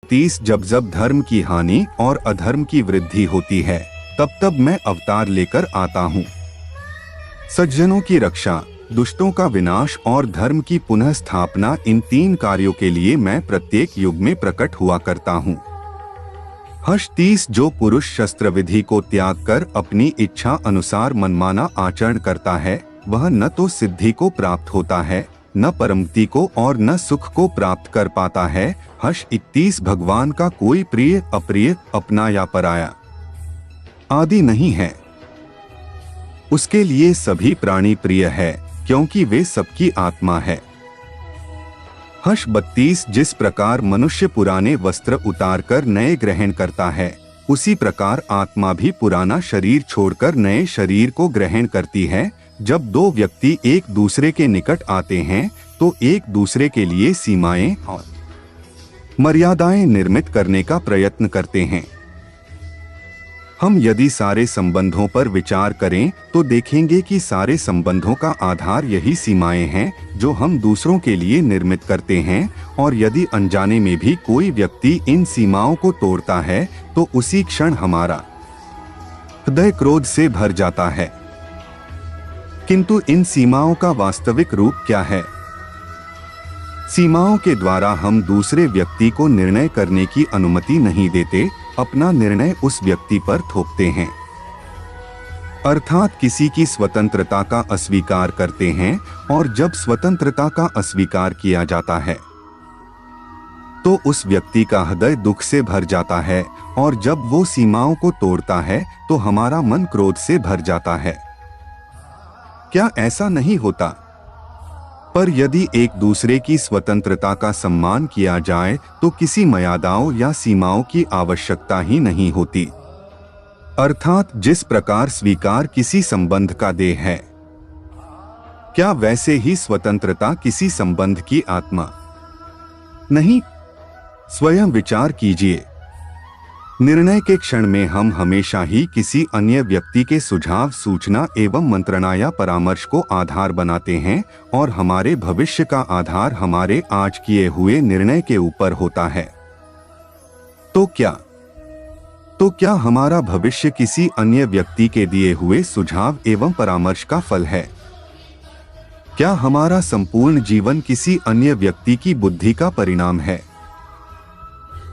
30 जब जब धर्म की हानि और अधर्म की वृद्धि होती है, तब तब मैं अवतार लेकर आता हूँ। सज्जनों की रक्षा, दुष्टों का विनाश और धर्म की पुनः स्थापना, इन 3 कार्यों के लिए मैं प्रत्येक युग में प्रकट हुआ करता हूँ। 30 जो पुरुष शस्त्र विधि को त्याग कर अपनी इच्छा अनुसार मनमाना आचरण करता है, वह न तो सिद्धि को प्राप्त होता है, न परमति को और न सुख को प्राप्त कर पाता है। 31 भगवान का कोई प्रिय अप्रिय, अपना या पराया आदि नहीं है। उसके लिए सभी प्राणी प्रिय है, क्योंकि वे सबकी आत्मा है। 32 जिस प्रकार मनुष्य पुराने वस्त्र उतारकर नए ग्रहण करता है, उसी प्रकार आत्मा भी पुराना शरीर छोड़कर नए शरीर को ग्रहण करती है। जब 2 व्यक्ति एक दूसरे के निकट आते हैं, तो एक दूसरे के लिए सीमाएं और मर्यादाएं निर्मित करने का प्रयत्न करते हैं। हम यदि सारे संबंधों पर विचार करें तो देखेंगे कि सारे संबंधों का आधार यही सीमाएं हैं जो हम दूसरों के लिए निर्मित करते हैं, और यदि अनजाने में भी कोई व्यक्ति इन सीमाओं को तोड़ता है तो उसी क्षण हमारा हृदय क्रोध से भर जाता है। किंतु इन सीमाओं का वास्तविक रूप क्या है? सीमाओं के द्वारा हम दूसरे व्यक्ति को निर्णय करने की अनुमति नहीं देते, अपना निर्णय उस व्यक्ति पर थोपते हैं। अर्थात किसी की स्वतंत्रता का अस्वीकार करते हैं, और जब स्वतंत्रता का अस्वीकार किया जाता है तो उस व्यक्ति का हृदय दुख से भर जाता है, और जब वो सीमाओं को तोड़ता है तो हमारा मन क्रोध से भर जाता है। क्या ऐसा नहीं होता? पर यदि एक दूसरे की स्वतंत्रता का सम्मान किया जाए तो किसी मर्यादाओं या सीमाओं की आवश्यकता ही नहीं होती। अर्थात जिस प्रकार स्वीकार किसी संबंध का देह है, क्या वैसे ही स्वतंत्रता किसी संबंध की आत्मा नहीं? स्वयं विचार कीजिए। निर्णय के क्षण में हम हमेशा ही किसी अन्य व्यक्ति के सुझाव, सूचना एवं मंत्रणा या परामर्श को आधार बनाते हैं, और हमारे भविष्य का आधार हमारे आज किए हुए निर्णय के ऊपर होता है। तो क्या हमारा भविष्य किसी अन्य व्यक्ति के दिए हुए सुझाव एवं परामर्श का फल है? क्या हमारा संपूर्ण जीवन किसी अन्य व्यक्ति की बुद्धि का परिणाम है?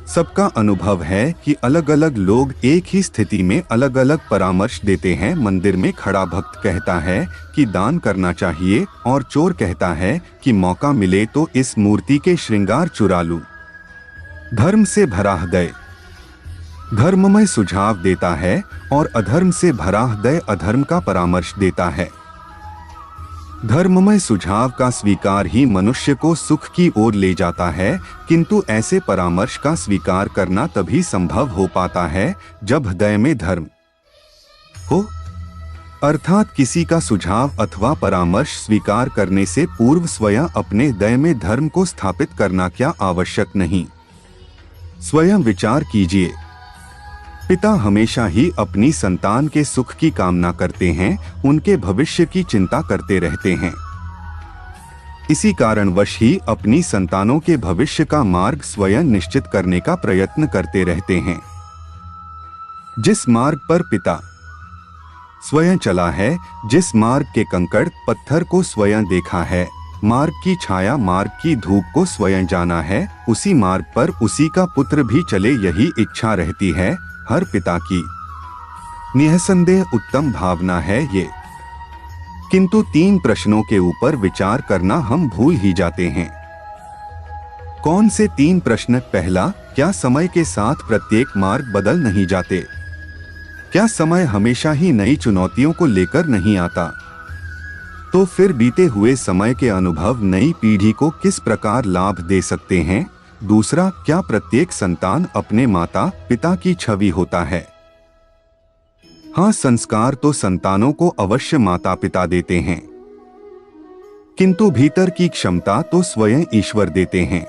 सबका अनुभव है कि अलग अलग लोग एक ही स्थिति में अलग अलग परामर्श देते हैं। मंदिर में खड़ा भक्त कहता है कि दान करना चाहिए, और चोर कहता है कि मौका मिले तो इस मूर्ति के श्रृंगार चुरा लूं। धर्म से भरा हृदय धर्ममय सुझाव देता है, और अधर्म से भरा हृदय अधर्म का परामर्श देता है। धर्ममय सुझाव का स्वीकार ही मनुष्य को सुख की ओर ले जाता है, किंतु ऐसे परामर्श का स्वीकार करना तभी संभव हो पाता है जब हृदय में धर्म हो। अर्थात किसी का सुझाव अथवा परामर्श स्वीकार करने से पूर्व स्वयं अपने हृदय में धर्म को स्थापित करना क्या आवश्यक नहीं? स्वयं विचार कीजिए। पिता हमेशा ही अपनी संतान के सुख की कामना करते हैं, उनके भविष्य की चिंता करते रहते हैं। इसी कारणवश ही अपनी संतानों के भविष्य का मार्ग स्वयं निश्चित करने का प्रयत्न करते रहते हैं। जिस मार्ग पर पिता स्वयं चला है, जिस मार्ग के कंकड़ पत्थर को स्वयं देखा है, मार्ग की छाया, मार्ग की धूप को स्वयं जाना है, उसी मार्ग पर उसी का पुत्र भी चले, यही इच्छा रहती है हर पिता की। निःसंदेह उत्तम भावना है ये। किंतु 3 प्रश्नों के ऊपर विचार करना हम भूल ही जाते हैं। कौन से 3 प्रश्न? पहला, क्या समय के साथ प्रत्येक मार्ग बदल नहीं जाते? क्या समय हमेशा ही नई चुनौतियों को लेकर नहीं आता? तो फिर बीते हुए समय के अनुभव नई पीढ़ी को किस प्रकार लाभ दे सकते हैं? दूसरा, क्या प्रत्येक संतान अपने माता पिता की छवि होता है? हाँ, संस्कार तो संतानों को अवश्य माता पिता देते हैं, किंतु भीतर की क्षमता तो स्वयं ईश्वर देते हैं।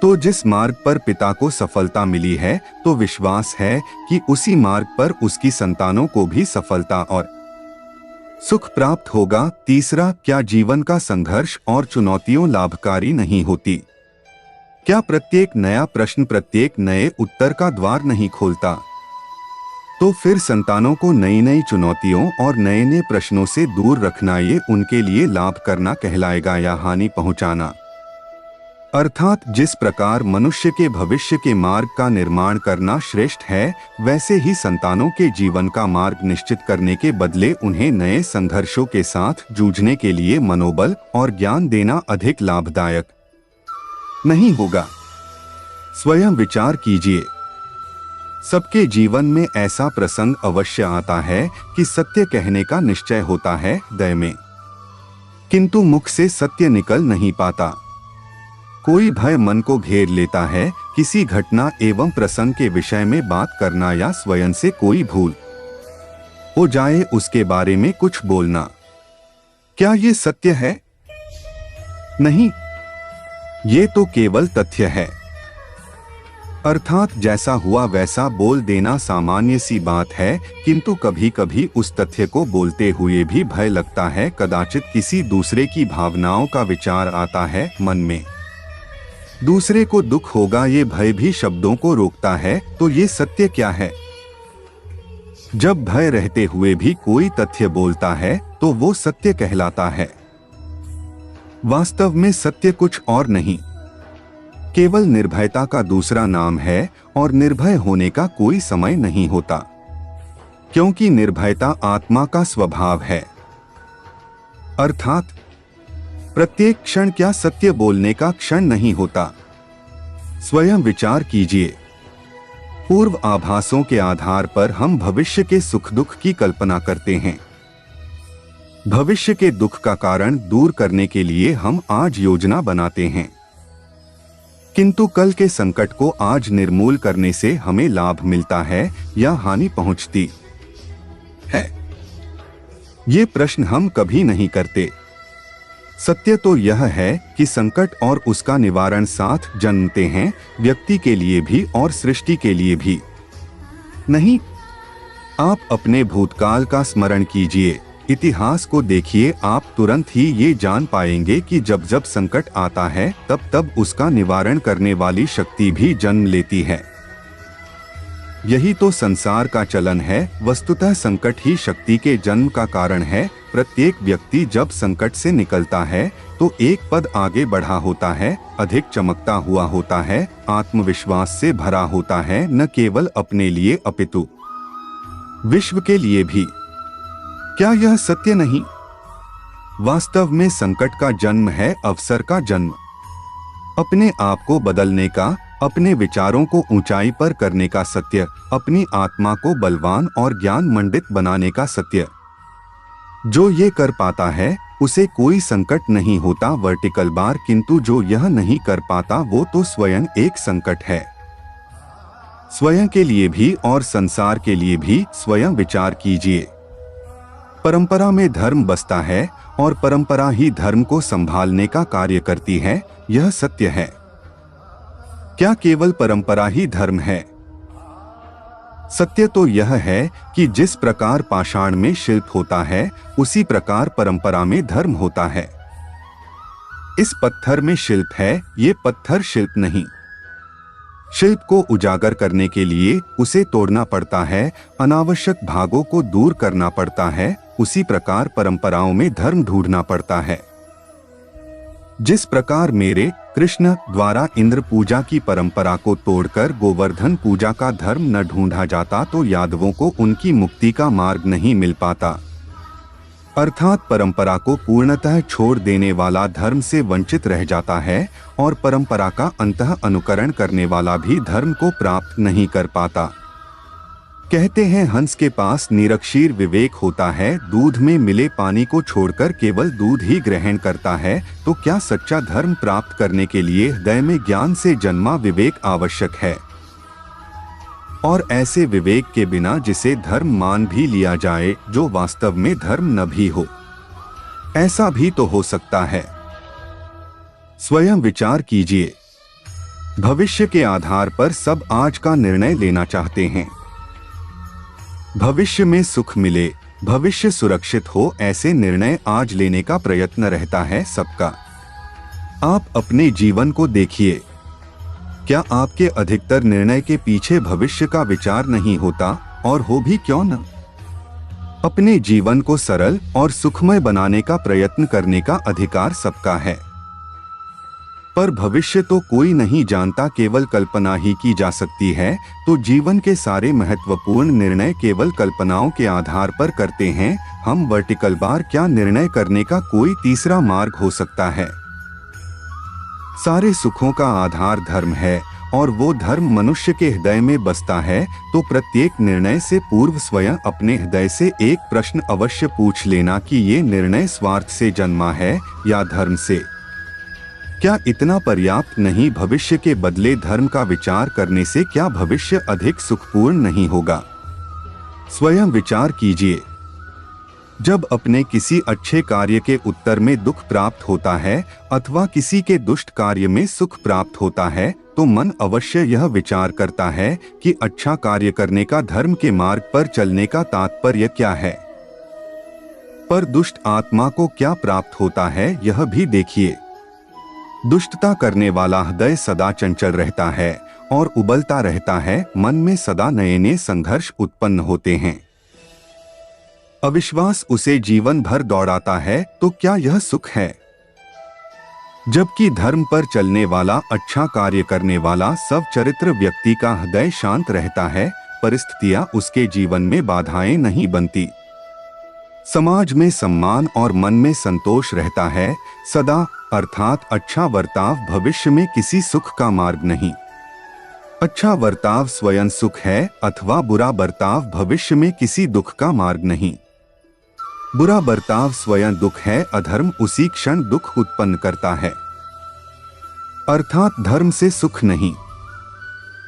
तो जिस मार्ग पर पिता को सफलता मिली है, तो विश्वास है कि उसी मार्ग पर उसकी संतानों को भी सफलता और सुख प्राप्त होगा। तीसरा, क्या जीवन का संघर्ष और चुनौतियां लाभकारी नहीं होती? क्या प्रत्येक नया प्रश्न प्रत्येक नए उत्तर का द्वार नहीं खोलता? तो फिर संतानों को नई नई चुनौतियों और नए नए प्रश्नों से दूर रखना ये उनके लिए लाभ करना कहलाएगा या हानि पहुंचाना? अर्थात जिस प्रकार मनुष्य के भविष्य के मार्ग का निर्माण करना श्रेष्ठ है, वैसे ही संतानों के जीवन का मार्ग निश्चित करने के बदले उन्हें नए संघर्षों के साथ जूझने के लिए मनोबल और ज्ञान देना अधिक लाभदायक नहीं होगा। स्वयं विचार कीजिए। सबके जीवन में ऐसा प्रसंग अवश्य आता है कि सत्य कहने का निश्चय होता है हृदय में, किंतु मुख से सत्य निकल नहीं पाता। कोई भय मन को घेर लेता है, किसी घटना एवं प्रसंग के विषय में बात करना या स्वयं से कोई भूल हो जाए उसके बारे में कुछ बोलना। क्या ये सत्य है? नहीं, ये तो केवल तथ्य है। अर्थात जैसा हुआ वैसा बोल देना सामान्य सी बात है, किंतु कभी कभी उस तथ्य को बोलते हुए भी भय लगता है। कदाचित किसी दूसरे की भावनाओं का विचार आता है मन में, दूसरे को दुख होगा, ये भय भी शब्दों को रोकता है। तो ये सत्य क्या है? जब भय रहते हुए भी कोई तथ्य बोलता है तो वो सत्य कहलाता है। वास्तव में सत्य कुछ और नहीं, केवल निर्भयता का दूसरा नाम है, और निर्भय होने का कोई समय नहीं होता, क्योंकि निर्भयता आत्मा का स्वभाव है। अर्थात प्रत्येक क्षण क्या सत्य बोलने का क्षण नहीं होता? स्वयं विचार कीजिए। पूर्व आभासों के आधार पर हम भविष्य के सुख दुख की कल्पना करते हैं। भविष्य के दुख का कारण दूर करने के लिए हम आज योजना बनाते हैं, किंतु कल के संकट को आज निर्मूल करने से हमें लाभ मिलता है या हानि पहुंचती है, ये प्रश्न हम कभी नहीं करते। सत्य तो यह है कि संकट और उसका निवारण साथ जन्मते हैं, व्यक्ति के लिए भी और सृष्टि के लिए भी। नहीं, आप अपने भूतकाल का स्मरण कीजिए, इतिहास को देखिए, आप तुरंत ही ये जान पाएंगे कि जब जब संकट आता है तब तब उसका निवारण करने वाली शक्ति भी जन्म लेती है। यही तो संसार का चलन है। वस्तुतः संकट ही शक्ति के जन्म का कारण है। प्रत्येक व्यक्ति जब संकट से निकलता है तो एक पद आगे बढ़ा होता है, अधिक चमकता हुआ होता है, आत्मविश्वास से भरा होता है, न केवल अपने लिए अपितु विश्व के लिए भी। क्या यह सत्य नहीं? वास्तव में संकट का जन्म है अवसर का जन्म, अपने आप को बदलने का, अपने विचारों को ऊंचाई पर करने का सत्य, अपनी आत्मा को बलवान और ज्ञान मंडित बनाने का सत्य। जो ये कर पाता है उसे कोई संकट नहीं होता वर्टिकल बार, किंतु जो यह नहीं कर पाता वो तो स्वयं एक संकट है। स्वयं के लिए भी और संसार के लिए भी स्वयं विचार कीजिए। परंपरा में धर्म बसता है और परंपरा ही धर्म को संभालने का कार्य करती है, यह सत्य है। क्या केवल परंपरा ही धर्म है? सत्य तो यह है कि जिस प्रकार पाषाण में शिल्प होता है उसी प्रकार परंपरा में धर्म होता है। इस पत्थर में शिल्प है, ये पत्थर शिल्प नहीं। शिल्प को उजागर करने के लिए उसे तोड़ना पड़ता है, अनावश्यक भागों को दूर करना पड़ता है। उसी प्रकार परंपराओं में धर्म ढूंढना पड़ता है। जिस प्रकार मेरे कृष्ण द्वारा इंद्र पूजा की परंपरा को तोड़कर गोवर्धन पूजा का धर्म न ढूंढा जाता तो यादवों को उनकी मुक्ति का मार्ग नहीं मिल पाता। अर्थात परंपरा को पूर्णतः छोड़ देने वाला धर्म से वंचित रह जाता है और परंपरा का अंतः अनुकरण करने वाला भी धर्म को प्राप्त नहीं कर पाता। कहते हैं हंस के पास निरक्षीर विवेक होता है, दूध में मिले पानी को छोड़कर केवल दूध ही ग्रहण करता है। तो क्या सच्चा धर्म प्राप्त करने के लिए हृदय में ज्ञान से जन्मा विवेक आवश्यक है? और ऐसे विवेक के बिना जिसे धर्म मान भी लिया जाए, जो वास्तव में धर्म न भी हो, ऐसा भी तो हो सकता है। स्वयं विचार कीजिए। भविष्य के आधार पर सब आज का निर्णय लेना चाहते हैं। भविष्य में सुख मिले, भविष्य सुरक्षित हो, ऐसे निर्णय आज लेने का प्रयत्न रहता है सबका। आप अपने जीवन को देखिए। क्या आपके अधिकतर निर्णय के पीछे भविष्य का विचार नहीं होता, और हो भी क्यों न? अपने जीवन को सरल और सुखमय बनाने का प्रयत्न करने का अधिकार सबका है, पर भविष्य तो कोई नहीं जानता, केवल कल्पना ही की जा सकती है। तो जीवन के सारे महत्वपूर्ण निर्णय केवल कल्पनाओं के आधार पर करते हैं हम। वर्टिकल बार, क्या निर्णय करने का कोई तीसरा मार्ग हो सकता है? सारे सुखों का आधार धर्म है, और वो धर्म मनुष्य के हृदय में बसता है। तो प्रत्येक निर्णय से पूर्व स्वयं अपने हृदय से एक प्रश्न अवश्य पूछ लेना कि ये निर्णय स्वार्थ से जन्मा है या धर्म से। क्या इतना पर्याप्त नहीं? भविष्य के बदले धर्म का विचार करने से क्या भविष्य अधिक सुखपूर्ण नहीं होगा? स्वयं विचार कीजिए। जब अपने किसी अच्छे कार्य के उत्तर में दुख प्राप्त होता है अथवा किसी के दुष्ट कार्य में सुख प्राप्त होता है, तो मन अवश्य यह विचार करता है कि अच्छा कार्य करने का, धर्म के मार्ग पर चलने का तात्पर्य क्या है। पर दुष्ट आत्मा को क्या प्राप्त होता है, यह भी देखिए। दुष्टता करने वाला हृदय सदा चंचल रहता है और उबलता रहता है। मन में सदा नए नए संघर्ष उत्पन्न होते हैं। अविश्वास उसे जीवन भर दौड़ाता है। तो क्या यह सुख है? जबकि धर्म पर चलने वाला, अच्छा कार्य करने वाला, सब चरित्र व्यक्ति का हृदय शांत रहता है। परिस्थितियां उसके जीवन में बाधाएं नहीं बनती। समाज में सम्मान और मन में संतोष रहता है सदा। अर्थात अच्छा बर्ताव भविष्य में किसी सुख का मार्ग नहीं। अच्छा बर्ताव स्वयं सुख है, अथवा बुरा बर्ताव भविष्य में किसी दुख का मार्ग नहीं। बुरा बर्ताव स्वयं दुख है। अधर्म उसी क्षण दुख उत्पन्न करता है। अर्थात धर्म से सुख नहीं,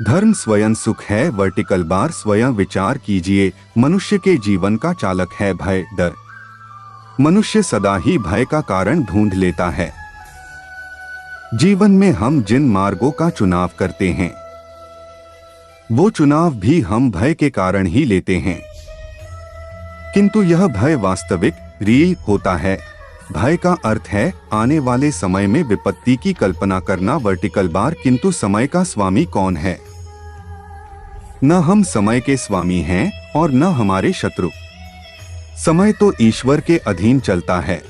धर्म स्वयं सुख है। वर्टिकल बार, स्वयं विचार कीजिए। मनुष्य के जीवन का चालक है भय, डर। मनुष्य सदा ही भय का कारण ढूंढ लेता है। जीवन में हम जिन मार्गों का चुनाव करते हैं, वो चुनाव भी हम भय के कारण ही लेते हैं। किंतु यह भय वास्तविक, रियल होता है। भय का अर्थ है आने वाले समय में विपत्ति की कल्पना करना। वर्टिकल बार, किंतु समय का स्वामी कौन है? न हम समय के स्वामी हैं और न हमारे शत्रु। समय तो ईश्वर के अधीन चलता है।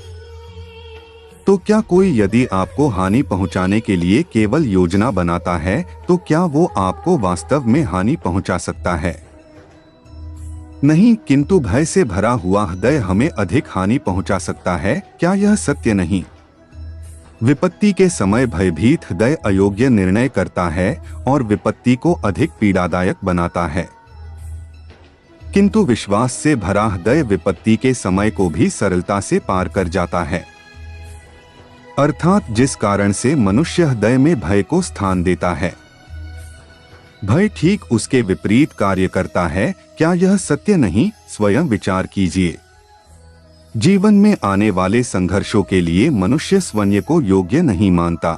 तो क्या कोई यदि आपको हानि पहुंचाने के लिए केवल योजना बनाता है, तो क्या वो आपको वास्तव में हानि पहुंचा सकता है? नहीं, किंतु भय से भरा हुआ हृदय हमें अधिक हानि पहुंचा सकता है। क्या यह सत्य नहीं? विपत्ति के समय भयभीत हृदय अयोग्य निर्णय करता है और विपत्ति को अधिक पीड़ादायक बनाता है। किंतु विश्वास से भरा हृदय विपत्ति के समय को भी सरलता से पार कर जाता है। अर्थात जिस कारण से मनुष्य हृदय में भय को स्थान देता है, भय ठीक उसके विपरीत कार्य करता है। क्या यह सत्य नहीं? स्वयं विचार कीजिए। जीवन में आने वाले संघर्षों के लिए मनुष्य स्वयं को योग्य नहीं मानता।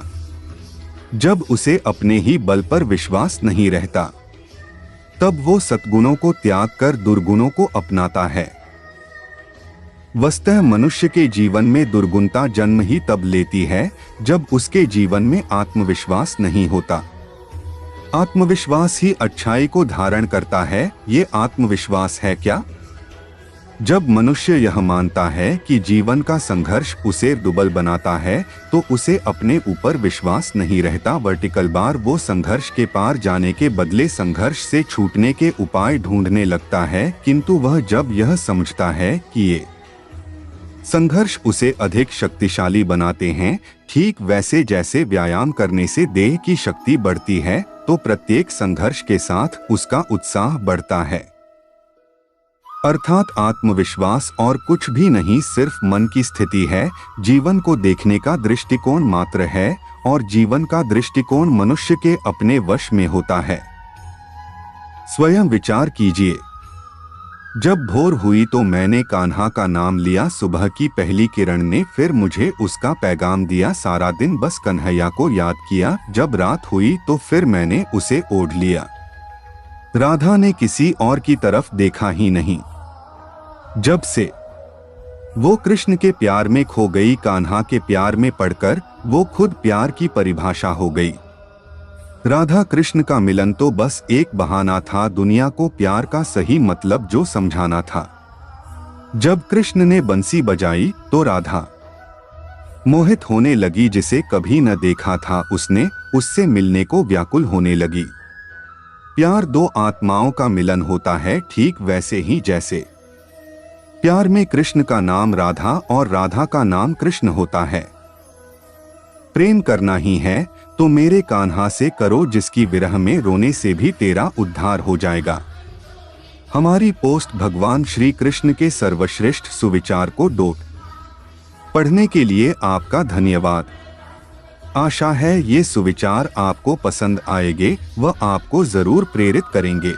जब उसे अपने ही बल पर विश्वास नहीं रहता, तब वो सद्गुणों को त्याग कर दुर्गुणों को अपनाता है। वस्तः मनुष्य के जीवन में दुर्गुणता जन्म ही तब लेती है जब उसके जीवन में आत्मविश्वास नहीं होता। आत्मविश्वास ही अच्छाई को धारण करता है। ये आत्मविश्वास है क्या? जब मनुष्य यह मानता है कि जीवन का संघर्ष उसे दुर्बल बनाता है, तो उसे अपने ऊपर विश्वास नहीं रहता। वर्टिकल बार, वो संघर्ष के पार जाने के बदले संघर्ष से छूटने के उपाय ढूंढने लगता है। किंतु वह जब यह समझता है कि ये संघर्ष उसे अधिक शक्तिशाली बनाते हैं, ठीक वैसे जैसे व्यायाम करने से देह की शक्ति बढ़ती है, तो प्रत्येक संघर्ष के साथ उसका उत्साह बढ़ता है। अर्थात आत्मविश्वास और कुछ भी नहीं, सिर्फ मन की स्थिति है। जीवन को देखने का दृष्टिकोण मात्र है, और जीवन का दृष्टिकोण मनुष्य के अपने वश में होता है। स्वयं विचार कीजिए। जब भोर हुई तो मैंने कान्हा का नाम लिया। सुबह की पहली किरण ने फिर मुझे उसका पैगाम दिया। सारा दिन बस कन्हैया को याद किया। जब रात हुई तो फिर मैंने उसे ओढ़ लिया। राधा ने किसी और की तरफ देखा ही नहीं। जब से वो कृष्ण के प्यार में खो गई, कान्हा के प्यार में पड़कर वो खुद प्यार की परिभाषा हो गई। राधा कृष्ण का मिलन तो बस एक बहाना था दुनिया को प्यार का सही मतलब जो समझाना था। जब कृष्ण ने बंसी बजाई तो राधा मोहित होने लगी, जिसे कभी न देखा था उसने, उससे मिलने को व्याकुल होने लगी। प्यार दो आत्माओं का मिलन होता है, ठीक वैसे ही जैसे प्यार में कृष्ण का नाम राधा और राधा का नाम कृष्ण होता है। प्रेम करना ही है तो मेरे कान्हा से करो, जिसकी विरह में रोने से भी तेरा उद्धार हो जाएगा। हमारी पोस्ट भगवान श्री कृष्ण के सर्वश्रेष्ठ सुविचार को डॉट पढ़ने के लिए आपका धन्यवाद। आशा है ये सुविचार आपको पसंद आएंगे व आपको जरूर प्रेरित करेंगे।